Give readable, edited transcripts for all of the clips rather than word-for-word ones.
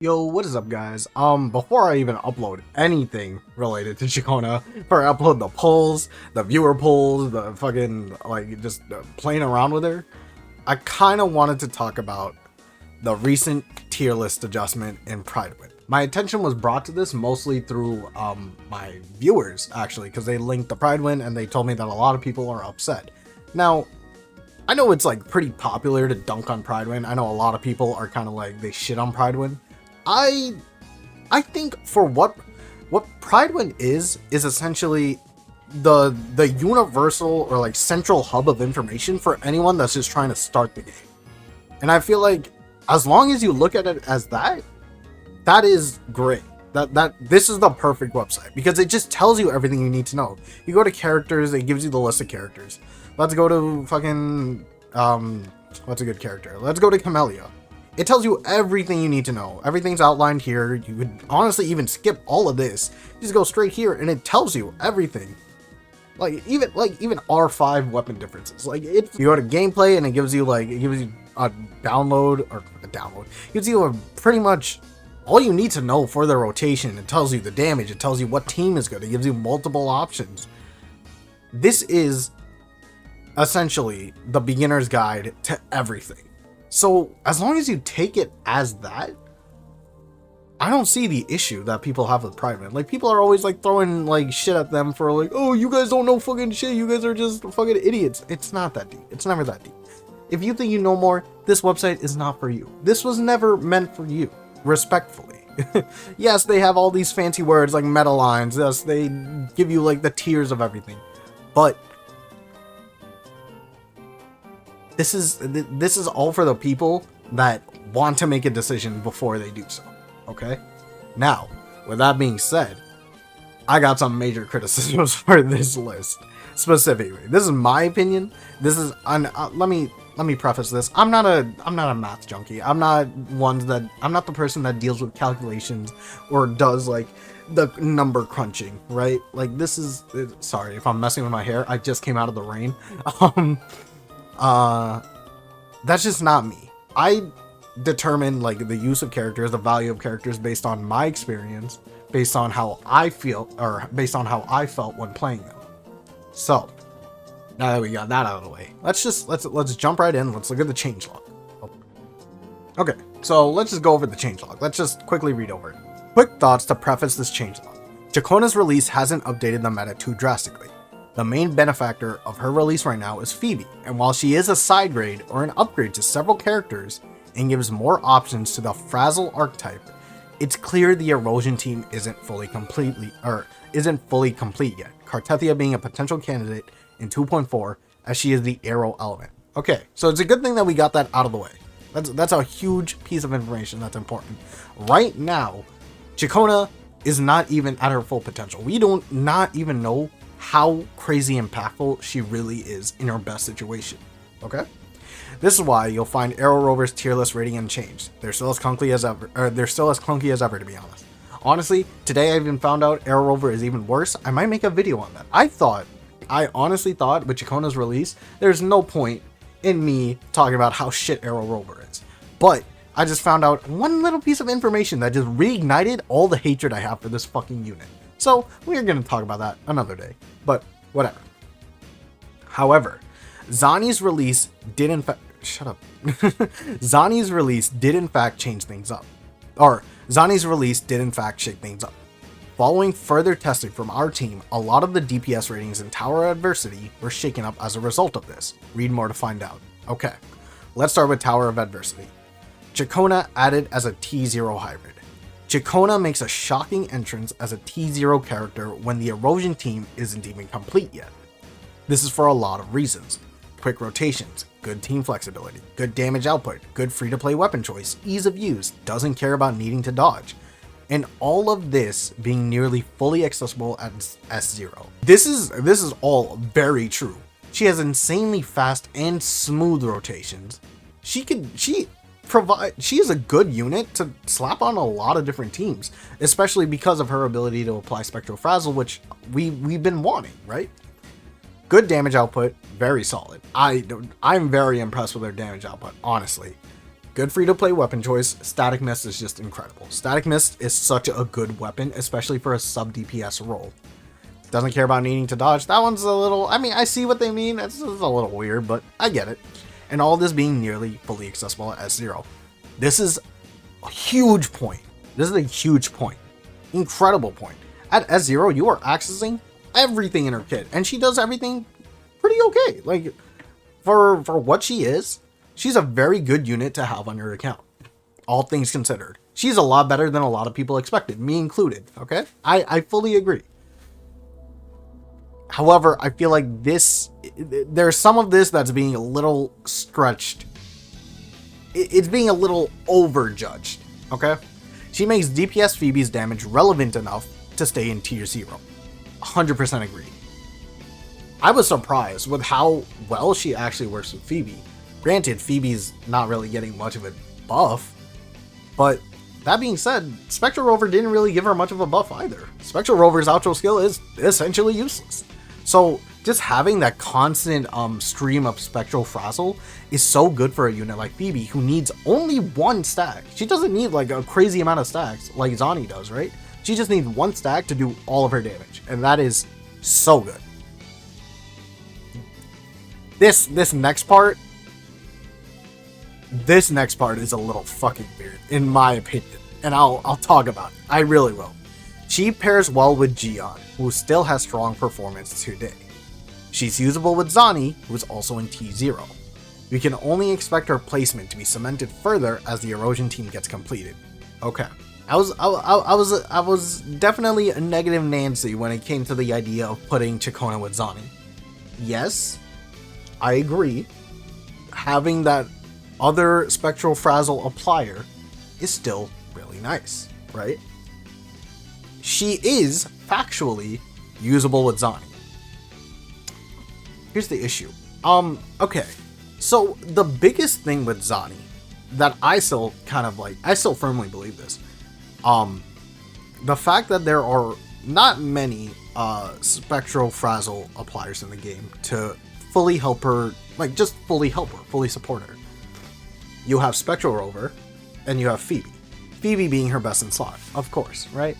Yo, what is up, guys? Before I even upload anything related to Ciaconna, before I upload the polls, the viewer polls, the fucking, like, just playing around with her, I kind of wanted to talk about the recent tier list adjustment in Prydwen. My attention was brought to this mostly through, my viewers, actually, because they linked to Prydwen and they told me that a lot of people are upset. Now, I know it's, like, pretty popular to dunk on Prydwen. I know a lot of people are kind of like, they shit on Prydwen. I think for what Prydwen is essentially the universal or like central hub of information for anyone that's just trying to start the game. And I feel like as long as you look at it as that is great. That this is the perfect website because it just tells you everything you need to know. You go to characters, it gives you the list of characters. Let's go to fucking what's a good character? Let's go to Camellia. It tells you everything you need to know. Everything's outlined here. You could honestly even skip all of this. Just go straight here and it tells you everything. Like even R5 weapon differences. Like you go to gameplay and it gives you a download. It gives you a pretty much all you need to know for the rotation. It tells you the damage. It tells you what team is good. It gives you multiple options. This is essentially the beginner's guide to everything. So as long as you take it as that, I don't see the issue that people have with Prydwen. Like people are always like throwing like shit at them for like, oh, you guys don't know fucking shit. You guys are just fucking idiots. It's not that deep. It's never that deep. If you think you know more, this website is not for you. This was never meant for you. Respectfully. Yes, they have all these fancy words like meta lines. Yes, they give you like the tiers of everything. But this is all for the people that want to make a decision before they do so, okay? Now, with that being said, I got some major criticisms for this list, specifically. This is my opinion. This is, let me preface this. I'm not a math junkie. I'm not the person that deals with calculations or does like the number crunching, right? Like this is, sorry if I'm messing with my hair. I just came out of the rain. That's just not me. I determine like the use of characters, the value of characters based on my experience, based on how I feel, or based on how I felt when playing them. So now that we got that out of the way, let's jump right in. Let's look at the changelog. Okay, so let's just go over the changelog. Let's just quickly read over it. Quick thoughts to preface this changelog. Ciaconna's release hasn't updated the meta too drastically. The main benefactor of her release right now is Phoebe, and while she is a side grade or an upgrade to several characters and gives more options to the Frazzle archetype, it's clear the erosion team isn't fully complete yet. Cartethia being a potential candidate in 2.4 as she is the arrow element. Okay, so it's a good thing that we got that out of the way. That's a huge piece of information that's important. Right now, Ciaconna is not even at her full potential. We don't not even know how crazy impactful she really is in her best situation. Okay, this is why you'll find Arrow Rover's tier list rating unchanged. They're still as clunky as ever, to be honest. Honestly, today I even found out Arrow Rover is even worse. I might make a video on that. I honestly thought with Ciaconna's release, there's no point in me talking about how shit Arrow Rover is. But I just found out one little piece of information that just reignited all the hatred I have for this fucking unit. So we're going to talk about that another day, but whatever. However, Zani's release did in fact, Zani's release did in fact change things up. Or Zani's release did in fact shake things up. Following further testing from our team, a lot of the DPS ratings in Tower Adversity were shaken up as a result of this. Read more to find out. Okay, let's start with Tower of Adversity. Ciaconna added as a T0 hybrid. Ciaconna makes a shocking entrance as a T0 character when the erosion team isn't even complete yet. This is for a lot of reasons. Quick rotations, good team flexibility, good damage output, good free-to-play weapon choice, ease of use, doesn't care about needing to dodge, and all of this being nearly fully accessible at S0. This is all very true. She has insanely fast and smooth rotations. She is a good unit to slap on a lot of different teams, especially because of her ability to apply Spectral Frazzle, which we've been wanting, right? Good damage output, very solid. I'm very impressed with her damage output, honestly. Good free-to-play weapon choice. Static Mist is just incredible. Static Mist is such a good weapon, especially for a sub-DPS role. Doesn't care about needing to dodge. That one's a little... I mean, I see what they mean. It's a little weird, but I get it. And all this being nearly fully accessible at S0. This is a huge point. This is a huge point. Incredible point. At S0, you are accessing everything in her kit, and she does everything pretty okay. Like, for what she is, she's a very good unit to have on your account. All things considered. She's a lot better than a lot of people expected, me included, okay? I fully agree. However, I feel like there's some of this that's being a little stretched. It's being a little overjudged, okay? She makes DPS Phoebe's damage relevant enough to stay in tier 0. 100% agree. I was surprised with how well she actually works with Phoebe. Granted, Phoebe's not really getting much of a buff, but that being said, Spectral Rover didn't really give her much of a buff either. Spectral Rover's outro skill is essentially useless. So just having that constant stream of Spectral Frazzle is so good for a unit like Phoebe, who needs only one stack. She doesn't need like a crazy amount of stacks like Zani does, right? She just needs one stack to do all of her damage, and that is so good. This next part is a little fucking weird, in my opinion, and I'll talk about it. I really will. She pairs well with Jian, who still has strong performance today. She's usable with Zani, who is also in T0. We can only expect her placement to be cemented further as the erosion team gets completed. Okay. I was definitely a negative Nancy when it came to the idea of putting Ciaconna with Zani. Yes, I agree. Having that other Spectral Frazzle applier is still really nice, right? She is factually usable with Zani. Here's the issue. Okay. So the biggest thing with Zani that I still firmly believe this. The fact that there are not many Spectral Frazzle appliers in the game to fully help her, fully support her. You have Spectral Rover, and you have Phoebe. Phoebe being her best in slot, of course, right?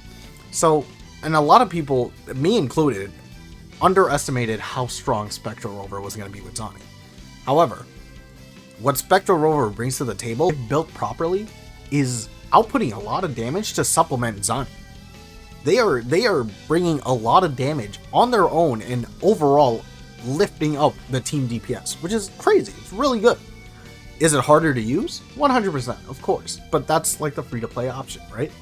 So, and a lot of people, me included, underestimated how strong Spectral Rover was going to be with Zani. However, what Spectral Rover brings to the table, if built properly, is outputting a lot of damage to supplement Zani. They are bringing a lot of damage on their own and overall lifting up the team DPS, which is crazy. It's really good. Is it harder to use? 100%, of course, but that's like the free-to-play option, right?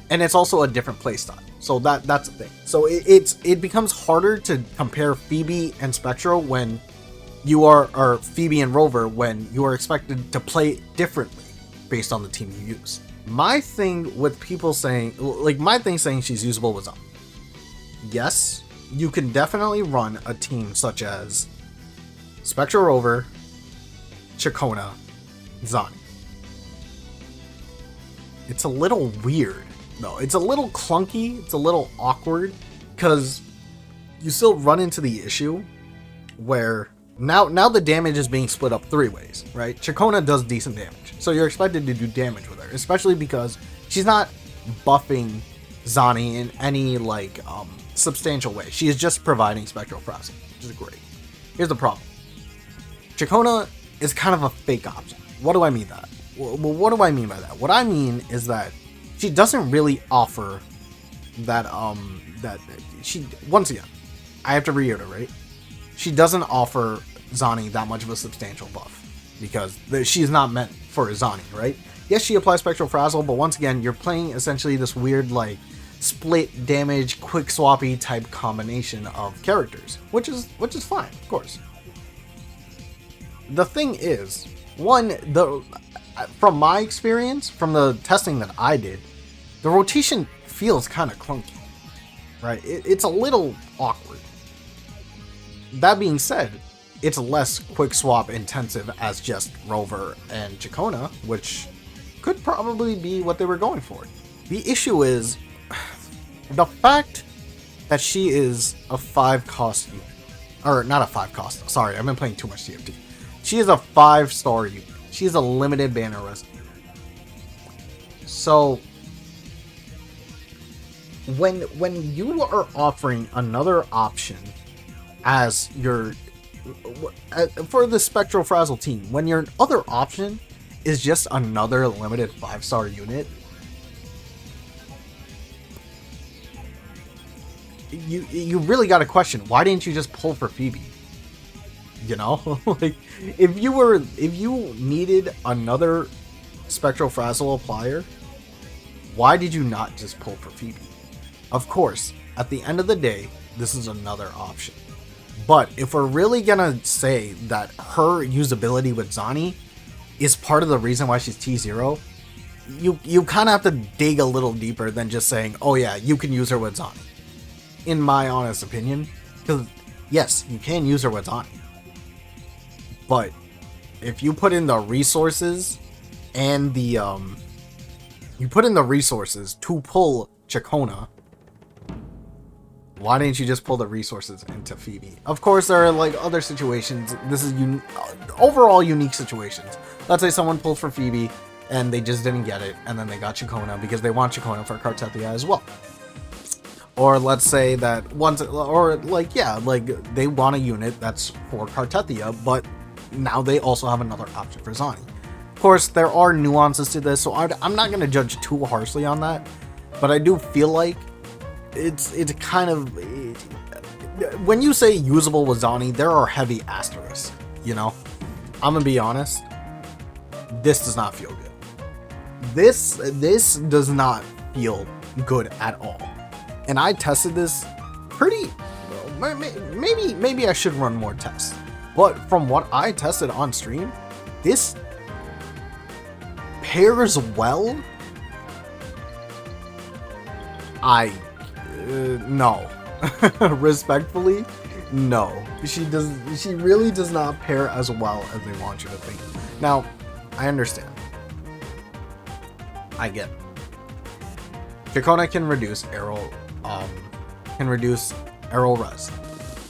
And it's also a different playstyle, so that's the thing. So it becomes harder to compare Phoebe and Spectral when you are, or Phoebe and Rover when you are expected to play differently based on the team you use. My thing with people saying, saying she's usable was on. Yes, you can definitely run a team such as Spectral Rover, Ciaconna, Zani. It's a little weird, though. It's a little clunky, it's a little awkward, because you still run into the issue where now the damage is being split up 3 ways, right? Ciaconna does decent damage, so you're expected to do damage with her, especially because she's not buffing Zani in any substantial way. She is just providing Spectral Frazzle, which is great. Here's the problem. Ciaconna is kind of a fake option. What do I mean that? Well, what do I mean by that? What I mean is that she doesn't really offer that once again, I have to reiterate, she doesn't offer Zani that much of a substantial buff because she's not meant for Zani, right? Yes, she applies Spectral Frazzle, but once again, you're playing essentially this weird split damage, quick swappy type combination of characters, which is fine, of course. The thing is, from my experience, from the testing that I did, the rotation feels kind of clunky, right? It's a little awkward. That being said, it's less quick swap intensive as just Rover and Ciaconna, which could probably be what they were going for. The issue is the fact that she is a 5-cost unit, or not a 5-cost. Sorry, I've been playing too much TFT. She is a 5-star unit. She's a limited banner rescue. So when you are offering another option as your for the Spectral Frazzle team, when your other option is just another limited 5-star unit, you really got to question, why didn't you just pull for Phoebe? You know, like if you needed another Spectral Frazzle applier, why did you not just pull for Phoebe? Of course, at the end of the day, this is another option. But if we're really gonna say that her usability with Zani is part of the reason why she's T0, you kind of have to dig a little deeper than just saying, oh yeah, you can use her with Zani. In my honest opinion, because yes, you can use her with Zani. But if you put in the resources and the you put in the resources to pull Ciaconna, why didn't you just pull the resources into Phoebe? Of course, there are like other situations. This is overall unique situations. Let's say someone pulled for Phoebe and they just didn't get it, and then they got Ciaconna because they want Ciaconna for Kartethia as well. Or let's say that once, or like, yeah, like they want a unit that's for Kartethia, but now they also have another option for Zani. Of course, there are nuances to this, so I'm not going to judge too harshly on that, but I do feel like it's kind of, when you say usable with Zani, there are heavy asterisks, you know? I'm going to be honest, this does not feel good. This does not feel good at all. And I tested this pretty, maybe I should run more tests. But from what I tested on stream, this pairs well. No. Respectfully, no. She really does not pair as well as they want you to think. Now, I understand. I get it. Ciaconna can reduce arrow res.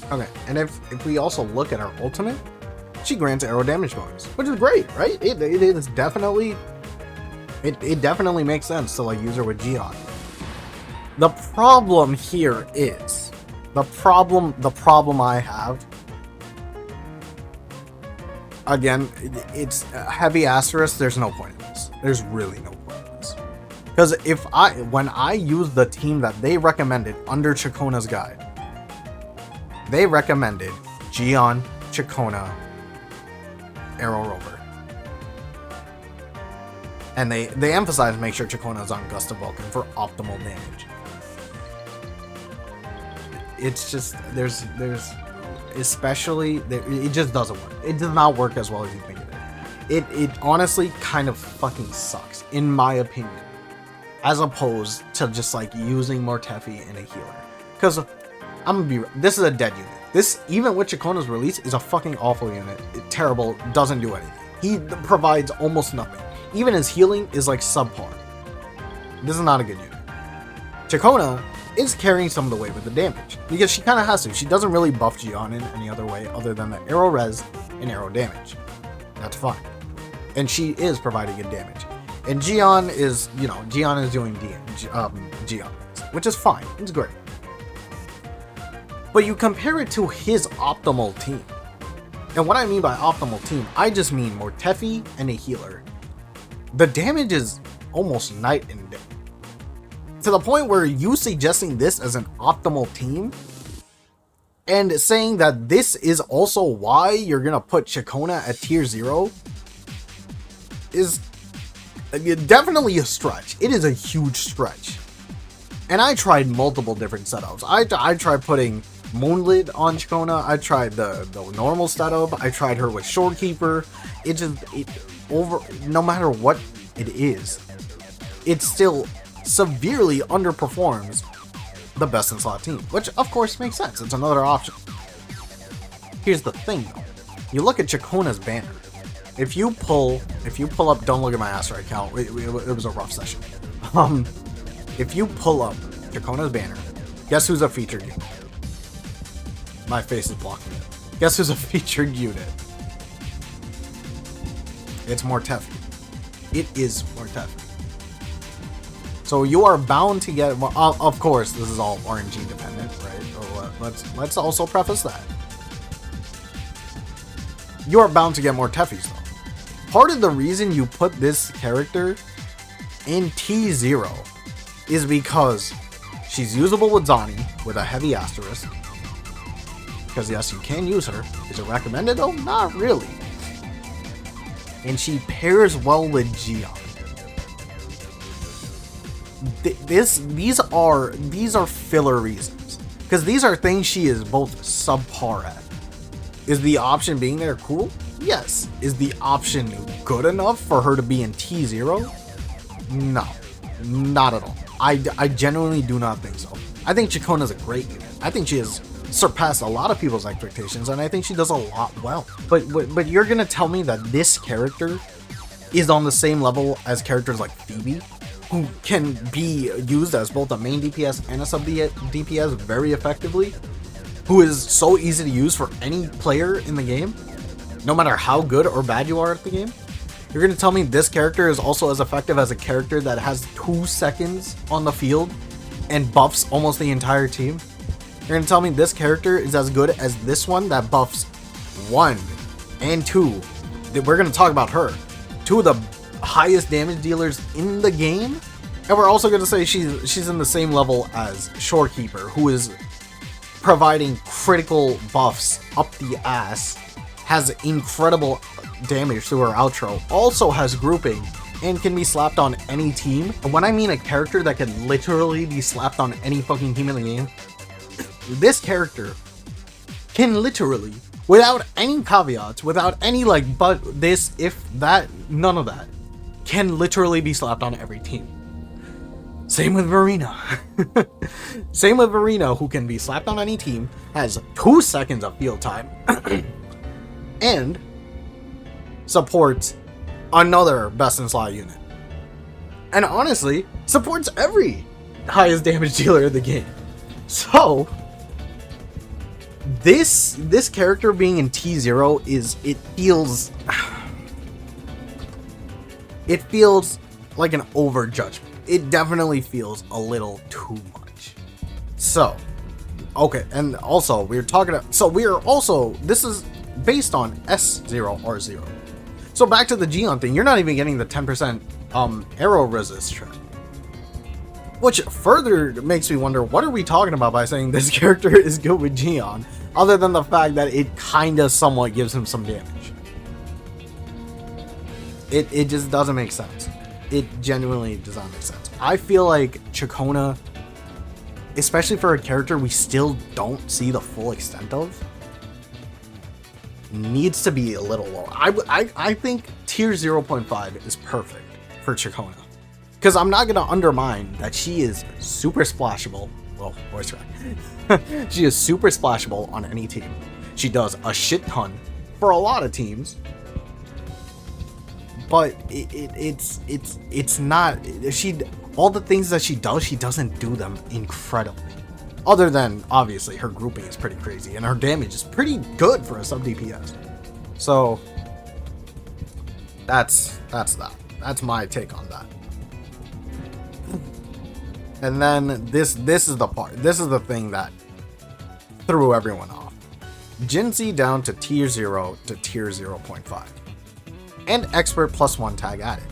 Okay, and if we also look at her ultimate, she grants arrow damage bonus, which is great, right? It is definitely, it definitely makes sense to like use her with Jian. The problem here is, the problem I have, again, it's heavy asterisk, there's no point in this. There's really no point in this. Because when I use the team that they recommended under Ciaconna's guide, they recommended Jian, Ciaconna, Arrow Rover. And they emphasize make sure Ciaconna is on Gust of Vulcan for optimal damage. It's just, there's especially, it just doesn't work. It does not work as well as you think it is. It honestly kind of fucking sucks, in my opinion. As opposed to just like using Mortefi and a healer. Because, I'm gonna be, this is a dead unit. This, even with Ciaconna's release, is a fucking awful unit. Terrible, doesn't do anything. He provides almost nothing. Even his healing is like subpar. This is not a good unit. Ciaconna is carrying some of the weight with the damage, because she kind of has to. She doesn't really buff Jian in any other way other than the arrow res and arrow damage. That's fine. And she is providing good damage. And Jian is, you know, Jian is doing Jian, which is fine. It's great. But you compare it to his optimal team. And what I mean by optimal team, I just mean Mortefi and a healer. The damage is almost night and day. To the point where you suggesting this as an optimal team and saying that this is also why you're going to put Ciaconna at tier 0 is definitely a stretch. It is a huge stretch. And I tried multiple different setups. I tried putting Moonlit on Ciaconna. I tried the normal setup. I tried her with Shorekeeper. No matter what it is, it still severely underperforms the best in slot team, which of course makes sense. It's another option. Here's the thing though. You look at Ciaconna's banner. If you pull up, don't look at my ass right count. It was a rough session. If you pull up Ciaconna's banner, guess who's a featured unit? My face is blocking it. Guess who's a featured unit? It's more Teffy. It is more Teffy. So you are bound to get, well, of course, this is all RNG dependent, right? So let's also preface that. You are bound to get more Teffys though. Part of the reason you put this character in T0 is because she's usable with Zani with a heavy asterisk. Because yes, you can use her. Is it recommended though? Not really. And she pairs well with Jian. These are filler reasons, because these are things she is both subpar at. Is the option being there cool? Yes. Is the option good enough for her to be in T0? No, not at all. I genuinely do not think so. I think Ciaconna is a great unit. I think she has surpassed a lot of people's expectations, and I think she does a lot well. But you're gonna tell me that this character is on the same level as characters like Phoebe, who can be used as both a main DPS and a sub DPS very effectively, who is so easy to use for any player in the game, no matter how good or bad you are at the game? You're going to tell me this character is also as effective as a character that has 2 seconds on the field and buffs almost the entire team? You're going to tell me this character is as good as this one that buffs 1 and 2? We're going to talk about her. 2 of the highest damage dealers in the game, and we're also going to say she's in the same level as Shorekeeper, who is providing critical buffs up the ass, has incredible damage through her outro, also has grouping, and can be slapped on any team. And when I mean a character that can literally be slapped on any fucking team in the game, this character can literally, without any caveats, without any like but this, if that, none of that, can literally be slapped on every team. Same with Verena. Same with Verena, who can be slapped on any team, has 2 seconds of field time, and supports another best in slot unit. And honestly, supports every highest damage dealer in the game. So this character being in T0 it feels like an overjudgment. It definitely feels a little too much. So, okay, and also this is based on S0R0. So back to the Jian thing, you're not even getting the 10% arrow resist trap. Which further makes me wonder, what are we talking about by saying this character is good with Jian, other than the fact that it kinda somewhat gives him some damage? It just doesn't make sense. It genuinely does not make sense. I feel like Ciaconna, especially for a character we still don't see the full extent of, needs to be a little lower. I think tier 0.5 is perfect for Ciaconna. Because I'm not going to undermine that she is super splashable. Well, voice crack. She is super splashable on any team. She does a shit ton for a lot of teams. But it's not, all the things that she does, she doesn't do them incredibly. Other than, obviously, her grouping is pretty crazy, and her damage is pretty good for a sub DPS. So, that's that. That's my take on that. And then this is the part, this is the thing that threw everyone off. Jinhsi down to tier 0 to tier 0.5. And expert +1 tag added.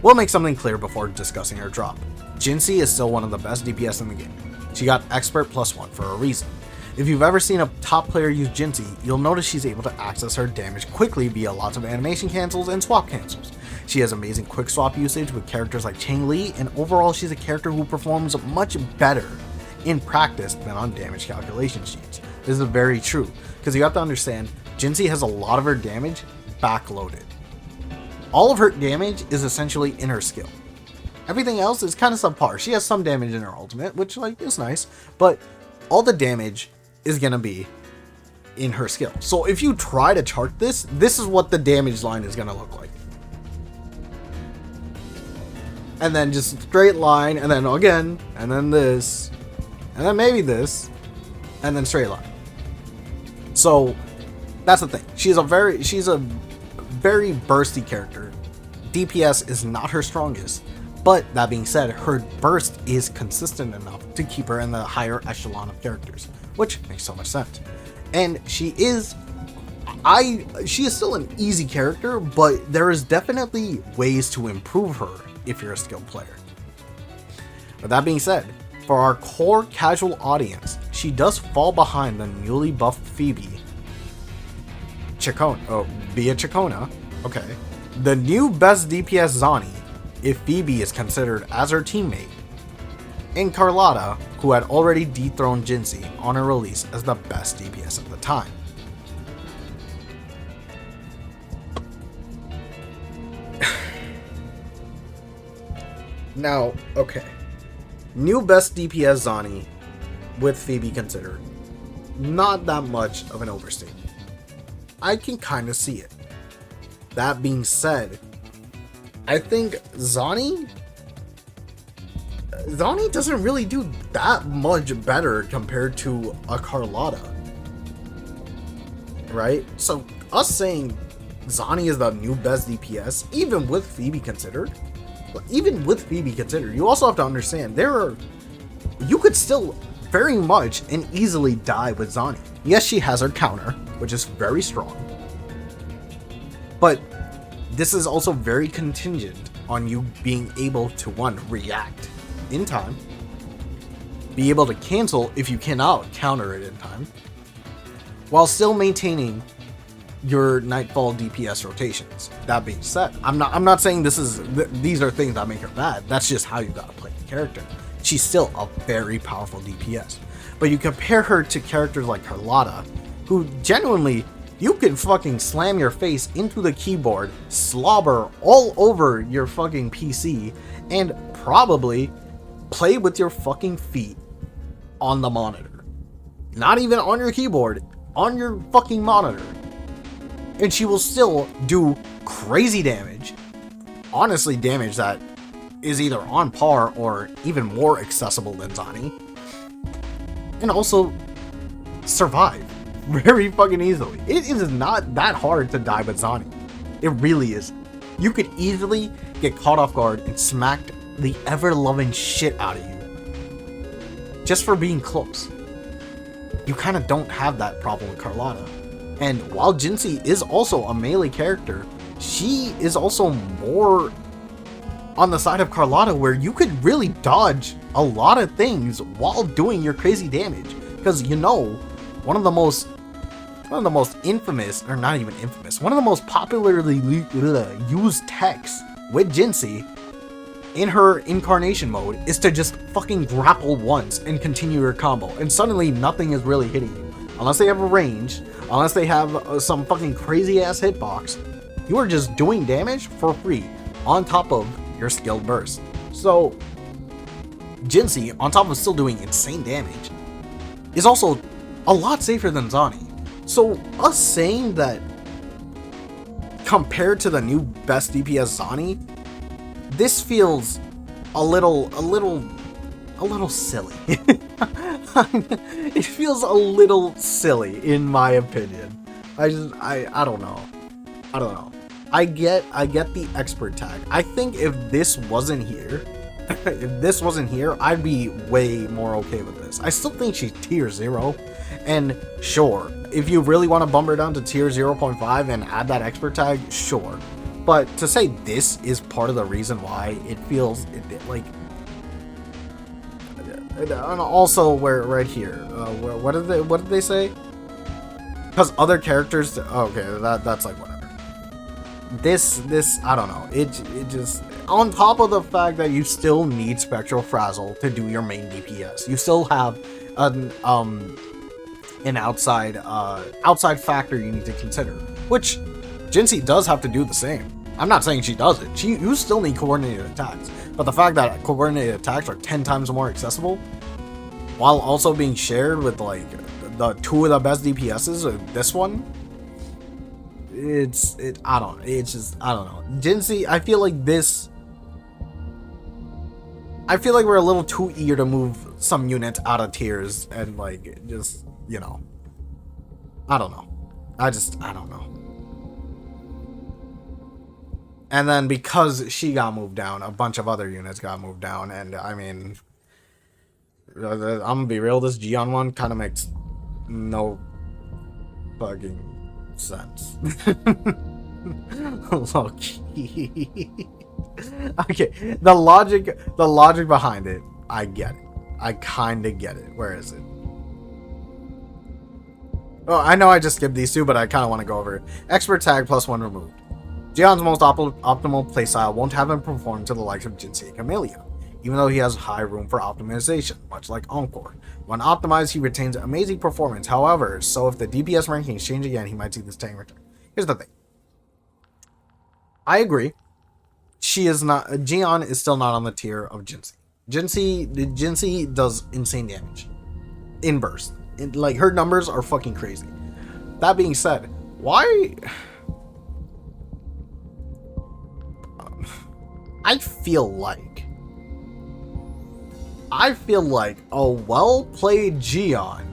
We'll make something clear before discussing her drop. Jinhsi is still one of the best DPS in the game. She got expert +1 for a reason. If you've ever seen a top player use Jinhsi, you'll notice she's able to access her damage quickly via lots of animation cancels and swap cancels. She has amazing quick swap usage with characters like Chang Li, and overall she's a character who performs much better in practice than on damage calculation sheets. This is very true, because you have to understand, Jinhsi has a lot of her damage backloaded. All of her damage is essentially in her skill. Everything else is kind of subpar. She has some damage in her ultimate, which like is nice, but all the damage is gonna be in her skill. So if you try to chart this, this is what the damage line is gonna look like. And then just straight line, and then again, and then this, and then maybe this, and then straight line. So that's the thing. She's a very bursty character. DPS is not her strongest, but that being said, her burst is consistent enough to keep her in the higher echelon of characters, which makes so much sense. And she is still an easy character, but there is definitely ways to improve her if you're a skilled player. With that being said, for our core casual audience, she does fall behind the newly buffed Phoebe. Ciaconna, okay. The new best DPS Zani, if Phoebe is considered as her teammate, and Carlotta, who had already dethroned Jinhsi on her release as the best DPS at the time. Now, okay. New best DPS Zani, with Phoebe considered, not that much of an overstatement. I can kind of see it. That being said, I think Zani doesn't really do that much better compared to a Carlotta, right? So us saying Zani is the new best DPS, even with Phoebe considered, you also have to understand you could still very much and easily die with Zani. Yes, she has her counter, which is very strong, but this is also very contingent on you being able to, one, react in time, be able to cancel if you cannot counter it in time, while still maintaining your Nightfall DPS rotations. That being said, I'm not saying these are things that make her bad. That's just how you gotta play the character. She's still a very powerful DPS. But you compare her to characters like Carlotta, who genuinely, you can fucking slam your face into the keyboard, slobber all over your fucking PC, and probably play with your fucking feet on the monitor. Not even on your keyboard, on your fucking monitor. And she will still do crazy damage. Honestly, damage that is either on par or even more accessible than Zani. And also survive very fucking easily. It is not that hard to die with Zani. It really is. You could easily get caught off guard and smacked the ever-loving shit out of you just for being close. You kind of don't have that problem with Carlotta. And while Jinhsi is also a melee character, she is also more on the side of Carlotta, where you could really dodge a lot of things while doing your crazy damage. Because one of the most infamous, or not even infamous, one of the most popularly used techs with Jinhsi in her incarnation mode is to just fucking grapple once and continue your combo, and suddenly nothing is really hitting you. Unless they have a range, unless they have some fucking crazy ass hitbox, you are just doing damage for free on top of your skilled burst. So Jinhsi, on top of still doing insane damage, is also a lot safer than Zani. So us saying that compared to the new best DPS Zani, this feels a little silly. It feels a little silly in my opinion. I don't know. I get the expert tag. I think if this wasn't here, I'd be way more okay with this. I still think she's tier 0, and sure, if you really want to bump her down to tier 0.5 and add that expert tag, sure. But to say this is part of the reason why it feels like, and also where right here, what did they say? Because other characters, okay, that's like whatever. This I don't know. It just, on top of the fact that you still need Spectral Frazzle to do your main DPS, you still have an outside factor you need to consider, which Jinhsi does have to do the same. I'm not saying she doesn't. You still need coordinated attacks, but the fact that coordinated attacks are 10 times more accessible, while also being shared with like the two of the best DPSs, this one, I don't know. Jinhsi, I feel like we're a little too eager to move some units out of tiers and like just, I don't know. I don't know. And then because she got moved down, a bunch of other units got moved down. And I mean, I'm gonna be real, this Jian one kind of makes no fucking sense. Low-key. Okay, the logic behind it, I get it. I kind of get it. Where is it? Oh, I know I just skipped these two, but I kind of want to go over it. Expert tag +1 removed. Jian's most optimal playstyle won't have him perform to the likes of Jinhsi and Camellia, even though he has high room for optimization, much like Encore. When optimized, he retains amazing performance. However, so if the DPS rankings change again, he might see this tank return. Here's the thing. I agree. Jian is still not on the tier of Jinhsi. Jinhsi does insane damage in burst. Like, her numbers are fucking crazy. That being said, why? I feel like a well-played Jian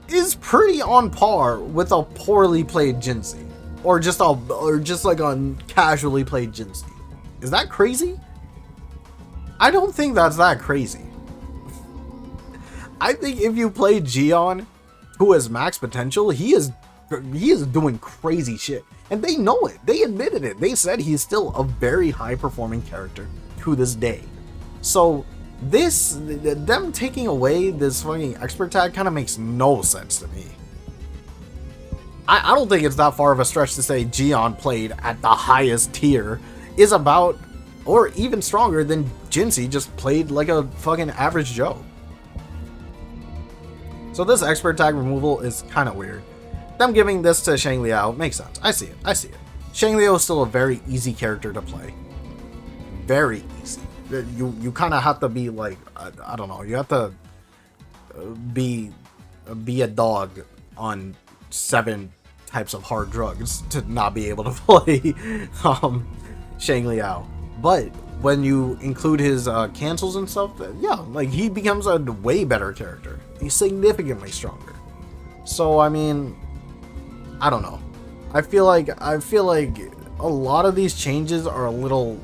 is pretty on par with a poorly played Jinhsi, or just like a casually played Jinhsi. Is that crazy? I don't think that's that crazy. I think if you play Jian, who has max potential, he is doing crazy shit. And they know it. They admitted it. They said he's still a very high-performing character to this day. So them taking away this fucking expert tag kind of makes no sense to me. I don't think it's that far of a stretch to say Jian played at the highest tier is about, or even stronger than Jinhsi just played like a fucking average Joe. So this expert tag removal is kind of weird. Them giving this to Shang Liao makes sense. I see it. Shang Liao is still a very easy character to play. Very easy. You kind of have to be like, I don't know, you have to be a dog on 7 types of hard drugs to not be able to play Shang Liao. But when you include his cancels and stuff, yeah, like, he becomes a way better character. He's significantly stronger. So I mean, I don't know. I feel like a lot of these changes are a little.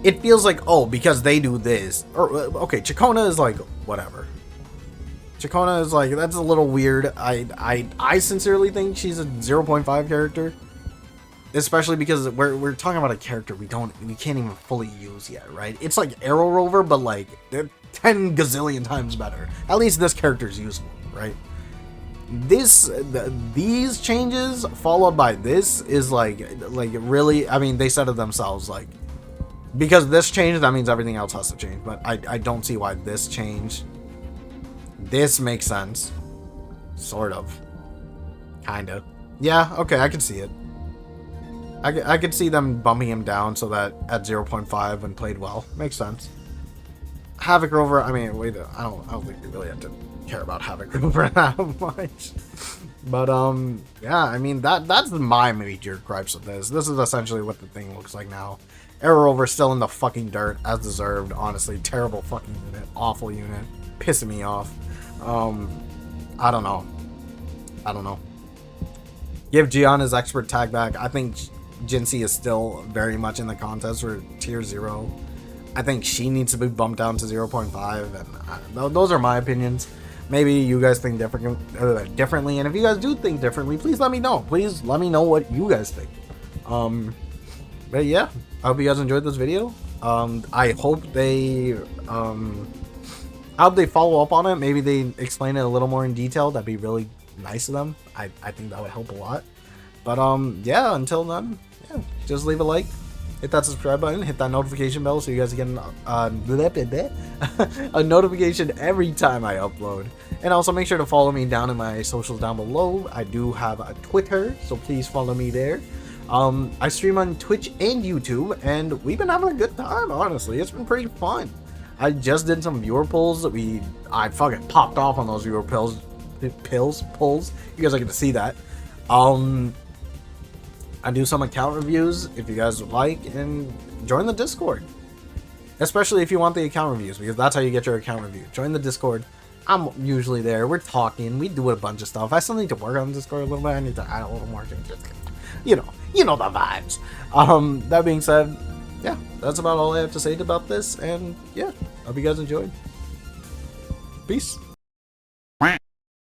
It feels like, oh, because they do this, or okay, Ciaconna is like whatever. Ciaconna is like, that's a little weird. I sincerely think she's a 0.5 character, especially because we're talking about a character we can't even fully use yet, right? It's like Arrow Rover, but like they're 10 gazillion times better. At least this character is useful, right? These changes followed by this is like really, I mean, they said it themselves, like, because this changed, that means everything else has to change. But I don't see why this changed. This makes sense, sort of, kind of. Yeah, okay, I can see it. I could see them bumping him down so that at 0.5 and played well. Makes sense. Havoc Rover, I mean, wait, I don't think we really have to care about Havoc Rover that much. But yeah, I mean, that's my major gripes with this. This is essentially what the thing looks like now. Arrow Rover still in the fucking dirt, as deserved, honestly. Terrible fucking unit, awful unit, pissing me off. I don't know. Give Jian his expert tag back. I think Jinhsi is still very much in the contest for tier 0. I think she needs to be bumped down to 0.5, and those are my opinions. Maybe you guys think differently, and if you guys do think differently, please let me know. Please let me know what you guys think. But yeah, I hope you guys enjoyed this video. I hope they follow up on it. Maybe they explain it a little more in detail. That'd be really nice of them. I think that would help a lot. But yeah, until then, yeah, just leave a like, hit that subscribe button, hit that notification bell so you guys get a notification every time I upload. And also make sure to follow me down in my socials down below. I do have a Twitter, so please follow me there. I stream on Twitch and YouTube, and we've been having a good time, honestly. It's been pretty fun. I just did some viewer polls. I fucking popped off on those viewer polls. You guys are going to see that. I do some account reviews if you guys would like, and join the Discord. Especially if you want the account reviews, because that's how you get your account review. Join the Discord. I'm usually there. We're talking. We do a bunch of stuff. I still need to work on Discord a little bit. I need to add a little more changes. You know the vibes. That being said, yeah, that's about all I have to say about this. And yeah, hope you guys enjoyed. Peace.